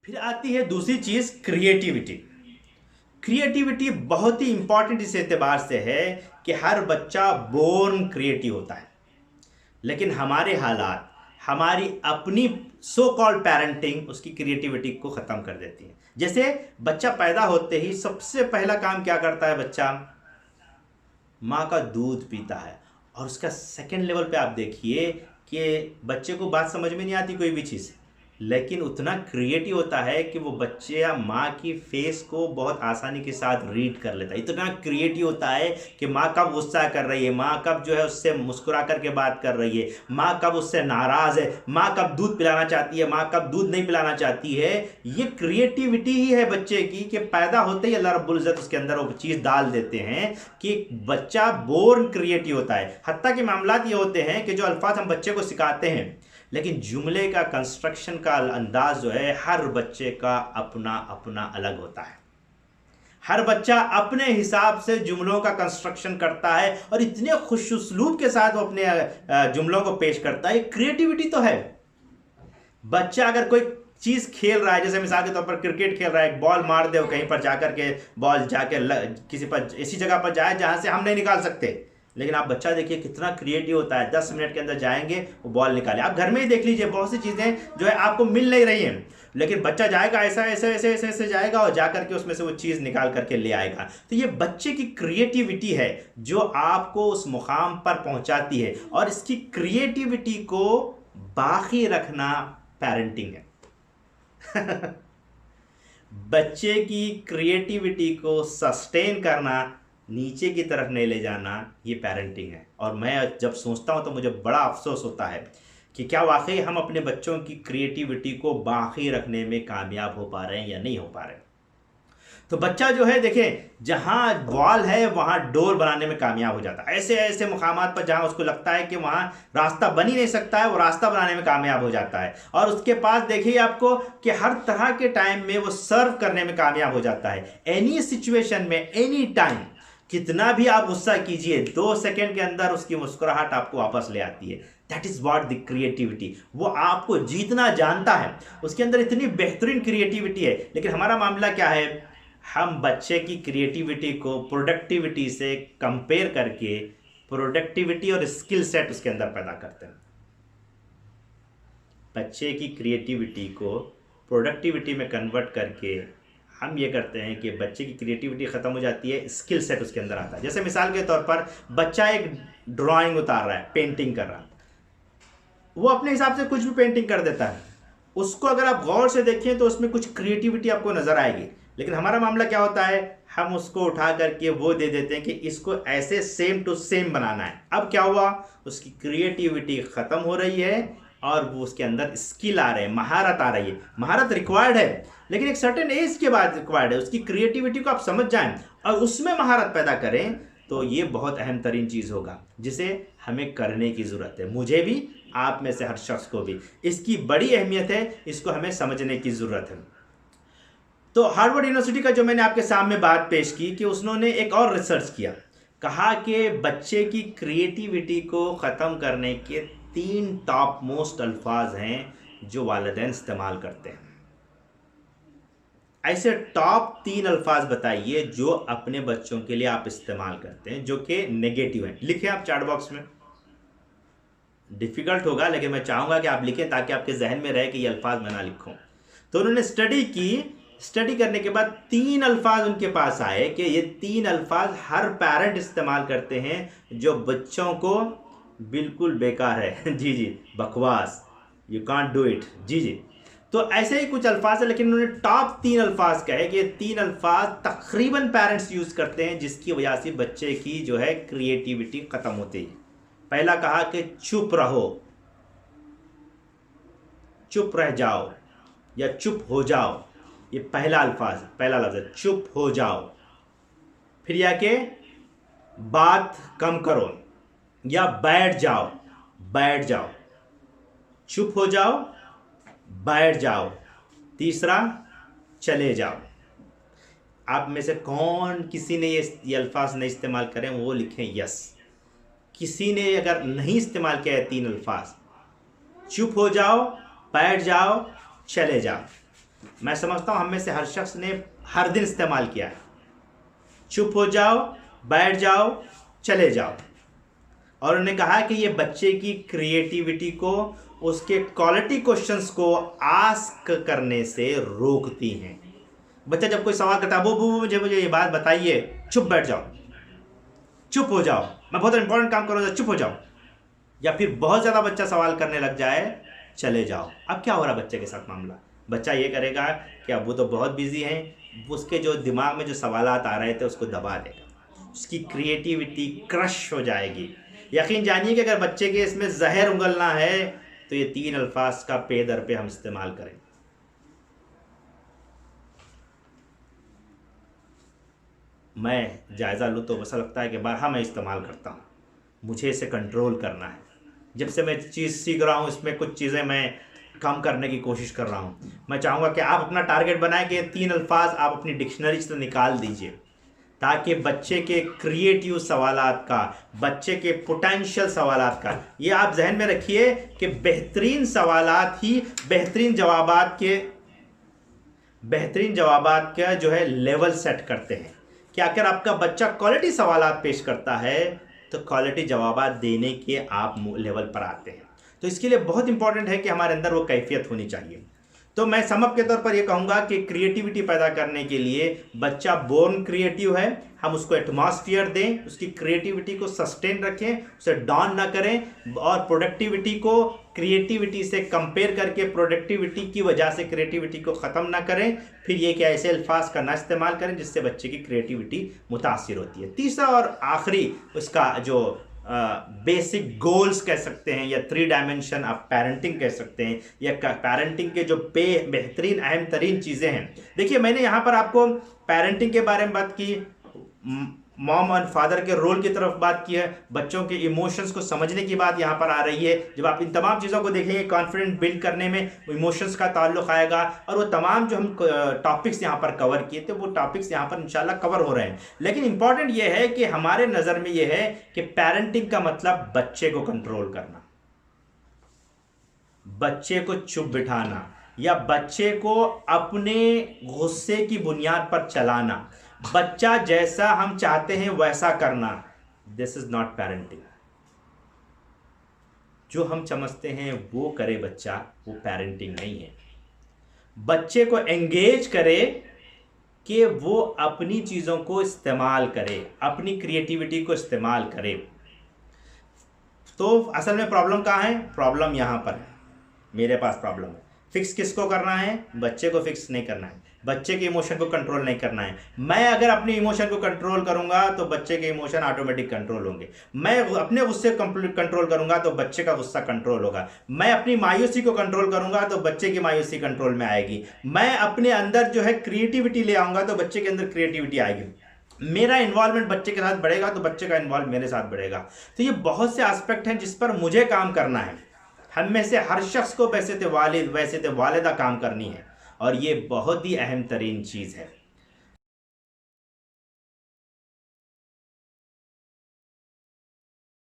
फिर आती है दूसरी चीज, क्रिएटिविटी। क्रिएटिविटी बहुत ही इंपॉर्टेंट इस एतबार से है कि हर बच्चा बोर्न क्रिएटिव होता है, लेकिन हमारे हालात, हमारी अपनी सो कॉल्ड पेरेंटिंग उसकी क्रिएटिविटी को ख़त्म कर देती है। जैसे बच्चा पैदा होते ही सबसे पहला काम क्या करता है बच्चा? माँ का दूध पीता है। और उसका सेकंड लेवल पे आप देखिए कि बच्चे को बात समझ में नहीं आती कोई भी चीज़, लेकिन उतना क्रिएटिव होता है कि वो बच्चे या माँ की फेस को बहुत आसानी के साथ रीड कर लेता है। इतना क्रिएटिव होता है कि माँ कब गुस्सा कर रही है, माँ कब जो है उससे मुस्कुरा करके बात कर रही है, माँ कब उससे नाराज़ है, माँ कब दूध पिलाना चाहती है, माँ कब दूध नहीं पिलाना चाहती है। ये क्रिएटिविटी ही है बच्चे की कि पैदा होते ही अल्लाह रब्बुल इज़्ज़त उसके अंदर वो चीज़ डाल देते हैं कि बच्चा बोर्न क्रिएटिव होता है। हत्ता के मामलात ये होते हैं कि जो अल्फाज हम बच्चे को सिखाते हैं, लेकिन जुमले का कंस्ट्रक्शन का अंदाज जो है हर बच्चे का अपना अपना अलग होता है। हर बच्चा अपने हिसाब से जुमलों का कंस्ट्रक्शन करता है और इतने खुश उसलूब के साथ वो अपने जुमलों को पेश करता है। क्रिएटिविटी तो है। बच्चा अगर कोई चीज खेल रहा है, जैसे मिसाल के तौर पर क्रिकेट खेल रहा है, बॉल मार दे कहीं पर जाकर के, बॉल जाके किसी पर ऐसी जगह पर जाए जहां से हम नहीं निकाल सकते, लेकिन आप बच्चा देखिए कितना क्रिएटिव होता है, 10 मिनट के अंदर जाएंगे वो बॉल निकाले। आप घर में ही देख लीजिए, बहुत सी चीज़ें जो है आपको मिल नहीं रही हैं, लेकिन बच्चा जाएगा ऐसा ऐसे ऐसे ऐसे ऐसे जाएगा और जा करके उसमें से वो चीज़ निकाल करके ले आएगा। तो ये बच्चे की क्रिएटिविटी है जो आपको उस मुकाम पर पहुंचाती है, और इसकी क्रिएटिविटी को बाकी रखना पेरेंटिंग है। बच्चे की क्रिएटिविटी को सस्टेन करना, नीचे की तरफ नहीं ले जाना, ये पेरेंटिंग है। और मैं जब सोचता हूँ तो मुझे बड़ा अफसोस होता है कि क्या वाकई हम अपने बच्चों की क्रिएटिविटी को बाकी रखने में कामयाब हो पा रहे हैं या नहीं हो पा रहे हैं। तो बच्चा जो है देखें, जहाँ वॉल है वहाँ डोर बनाने में कामयाब हो जाता है। ऐसे ऐसे मुकामात पर जहाँ उसको लगता है कि वहाँ रास्ता बन ही नहीं सकता है, वो रास्ता बनाने में कामयाब हो जाता है। और उसके पास देखिए आपको कि हर तरह के टाइम में वो सर्व करने में कामयाब हो जाता है। एनी सिचुएशन में, एनी टाइम, कितना भी आप गुस्सा कीजिए, 2 सेकंड के अंदर उसकी मुस्कुराहट आपको वापस ले आती है। That is what the creativity. वो आपको जीतना जानता है, उसके अंदर इतनी बेहतरीन क्रिएटिविटी है। लेकिन हमारा मामला क्या है, हम बच्चे की क्रिएटिविटी को प्रोडक्टिविटी से कंपेयर करके प्रोडक्टिविटी और स्किल सेट उसके अंदर पैदा करते हैं। बच्चे की क्रिएटिविटी को प्रोडक्टिविटी में कन्वर्ट करके हम ये करते हैं कि बच्चे की क्रिएटिविटी ख़त्म हो जाती है, स्किल सेट उसके अंदर आता है। जैसे मिसाल के तौर पर बच्चा एक ड्राइंग उतार रहा है, पेंटिंग कर रहा है, वो अपने हिसाब से कुछ भी पेंटिंग कर देता है। उसको अगर आप गौर से देखें तो उसमें कुछ क्रिएटिविटी आपको नज़र आएगी। लेकिन हमारा मामला क्या होता है, हम उसको उठा करके वो दे देते हैं कि इसको ऐसे सेम टू सेम बनाना है। अब क्या हुआ, उसकी क्रिएटिविटी ख़त्म हो रही है और वो उसके अंदर स्किल आ रहे हैं, महारत आ रही है। महारत रिक्वायर्ड है, लेकिन एक सर्टेन एज के बाद रिक्वायर्ड है। उसकी क्रिएटिविटी को आप समझ जाएं और उसमें महारत पैदा करें तो ये बहुत अहम तरीन चीज़ होगा जिसे हमें करने की ज़रूरत है। मुझे भी, आप में से हर शख्स को भी इसकी बड़ी अहमियत है, इसको हमें समझने की ज़रूरत है। तो हार्वर्ड यूनिवर्सिटी का जो मैंने आपके सामने बात पेश की कि उन्होंने एक और रिसर्च किया, कहा कि बच्चे की क्रिएटिविटी को ख़त्म करने के 3 टॉप मोस्ट अल्फाज हैं जो वालिदैन इस्तेमाल करते हैं। ऐसे टॉप 3 अल्फाज बताइए जो अपने बच्चों के लिए आप इस्तेमाल करते हैं जो कि नेगेटिव हैं। लिखें आप चैट बॉक्स में। डिफ़िकल्ट होगा लेकिन मैं चाहूँगा कि आप लिखें ताकि आपके जहन में रहे कि ये अल्फाज मैं ना लिखूँ। तो उन्होंने स्टडी की, स्टडी करने के बाद 3 अल्फाज उनके पास आए कि ये 3 अल्फाज हर पेरेंट इस्तेमाल करते हैं जो बच्चों को बिल्कुल बेकार है। जी जी, बकवास, यू कांट डू इट। जी जी, तो ऐसे ही कुछ अल्फाज है, लेकिन उन्होंने टॉप 3 अल्फाज कहे कि ये 3 अल्फाज तकरीबन पेरेंट्स यूज़ करते हैं जिसकी वजह से बच्चे की जो है क्रिएटिविटी ख़त्म होती है। पहला कहा कि चुप रहो, चुप रह जाओ या चुप हो जाओ। ये पहला अल्फाज, पहला लफ्ज़ है चुप हो जाओ। फिर यह कि बात कम करो या बैठ जाओ, बैठ जाओ, चुप हो जाओ, बैठ जाओ। तीसरा, चले जाओ। आप में से कौन किसी ने ये अल्फाज नहीं इस्तेमाल करें वो लिखें यस। किसी ने अगर नहीं इस्तेमाल किया है 3 अल्फाज, चुप हो जाओ, बैठ जाओ, चले जाओ, मैं समझता हूँ हम में से हर शख्स ने हर दिन इस्तेमाल किया है। चुप हो जाओ, बैठ जाओ, चले जाओ। और उन्होंने कहा कि ये बच्चे की क्रिएटिविटी को, उसके क्वालिटी क्वेश्चंस को आस्क करने से रोकती हैं। बच्चा जब कोई सवाल करता है, वो मुझे ये बात बताइए, चुप बैठ जाओ, चुप हो जाओ, मैं बहुत इंपॉर्टेंट काम कर रहा हूँ, चुप हो जाओ। या फिर बहुत ज़्यादा बच्चा सवाल करने लग जाए, चले जाओ। अब क्या हो रहा है बच्चे के साथ मामला? बच्चा ये करेगा कि अब वो तो बहुत बिजी हैं, उसके जो दिमाग में जो सवालात आ रहे थे उसको दबा देगा, उसकी क्रिएटिविटी क्रश हो जाएगी। यकीन जानिए कि अगर बच्चे के इसमें जहर उगलना है तो ये 3 अल्फाज का पे दर पे हम इस्तेमाल करें। मैं जायज़ा लूँ तो ऐसा लगता है कि बारहा मैं इस्तेमाल करता हूँ, मुझे इसे कंट्रोल करना है। जब से मैं चीज़ सीख रहा हूँ, इसमें कुछ चीज़ें मैं कम करने की कोशिश कर रहा हूँ। मैं चाहूँगा कि आप अपना टारगेट बनाएं कि 3 अल्फाज आप अपनी डिक्शनरी से निकाल दीजिए, ताकि बच्चे के क्रिएटिव सवालात का, बच्चे के पोटेंशियल सवालात का, ये आप जहन में रखिए कि बेहतरीन सवालात ही बेहतरीन जवाबात का जो है लेवल सेट करते हैं। कि अगर आपका बच्चा क्वालिटी सवालात पेश करता है तो क्वालिटी जवाबात देने के आप लेवल पर आते हैं। तो इसके लिए बहुत इंपॉर्टेंट है कि हमारे अंदर वो कैफियत होनी चाहिए। तो मैं समअप के तौर पर यह कहूँगा कि क्रिएटिविटी पैदा करने के लिए बच्चा बोर्न क्रिएटिव है, हम उसको एटमॉस्फेयर दें, उसकी क्रिएटिविटी को सस्टेन रखें, उसे डाउन ना करें, और प्रोडक्टिविटी को क्रिएटिविटी से कंपेयर करके प्रोडक्टिविटी की वजह से क्रिएटिविटी को ख़त्म ना करें। फिर ये कि ऐसे अल्फाज का ना इस्तेमाल करें जिससे बच्चे की क्रिएटिविटी मुतासिर होती है। तीसरा और आखिरी उसका जो बेसिक गोल्स कह सकते हैं, या 3 डायमेंशन आप पेरेंटिंग कह सकते हैं, या पेरेंटिंग के जो बेहतरीन अहम तरीन चीज़ें हैं। देखिए, मैंने यहाँ पर आपको पेरेंटिंग के बारे में बात की, मॉम और फादर के रोल की तरफ बात की है, बच्चों के इमोशंस को समझने की बात यहाँ पर आ रही है। जब आप इन तमाम चीज़ों को देखेंगे, कॉन्फिडेंस बिल्ड करने में इमोशंस का ताल्लुक आएगा। और वो तमाम जो हम टॉपिक्स यहाँ पर कवर किए थे, वो टॉपिक्स यहाँ पर इंशाल्लाह कवर हो रहे हैं। लेकिन इंपॉर्टेंट ये है कि हमारे नज़र में ये है कि पेरेंटिंग का मतलब बच्चे को कंट्रोल करना, बच्चे को चुप बिठाना, या बच्चे को अपने गुस्से की बुनियाद पर चलाना, बच्चा जैसा हम चाहते हैं वैसा करना। This is not parenting. जो हम समझते हैं वो करे बच्चा, वो पेरेंटिंग नहीं है। बच्चे को एंगेज करे कि वो अपनी चीज़ों को इस्तेमाल करे, अपनी क्रिएटिविटी को इस्तेमाल करे। तो असल में प्रॉब्लम कहाँ है? प्रॉब्लम यहाँ पर है, मेरे पास प्रॉब्लम है। फिक्स किसको करना है? बच्चे को फिक्स नहीं करना है, बच्चे के इमोशन को कंट्रोल नहीं करना है। मैं अगर अपने इमोशन को कंट्रोल करूंगा तो बच्चे के इमोशन ऑटोमेटिक कंट्रोल होंगे। मैं अपने गुस्से कंट्रोल करूंगा तो बच्चे का गुस्सा कंट्रोल होगा। मैं अपनी मायूसी को कंट्रोल करूंगा तो बच्चे की मायूसी कंट्रोल में आएगी। मैं अपने अंदर जो है क्रिएटिविटी ले आऊंगा तो बच्चे के अंदर क्रिएटिविटी आएगी। मेरा इन्वॉल्वमेंट बच्चे के साथ बढ़ेगा तो बच्चे का इन्वॉल्व मेरे साथ बढ़ेगा। तो ये बहुत से एस्पेक्ट हैं जिस पर मुझे काम करना है। हम में से हर शख्स को वैसे तो वालिद वैसे तो वालिदा काम करनी है, और ये बहुत ही अहम तरीन चीज़ है।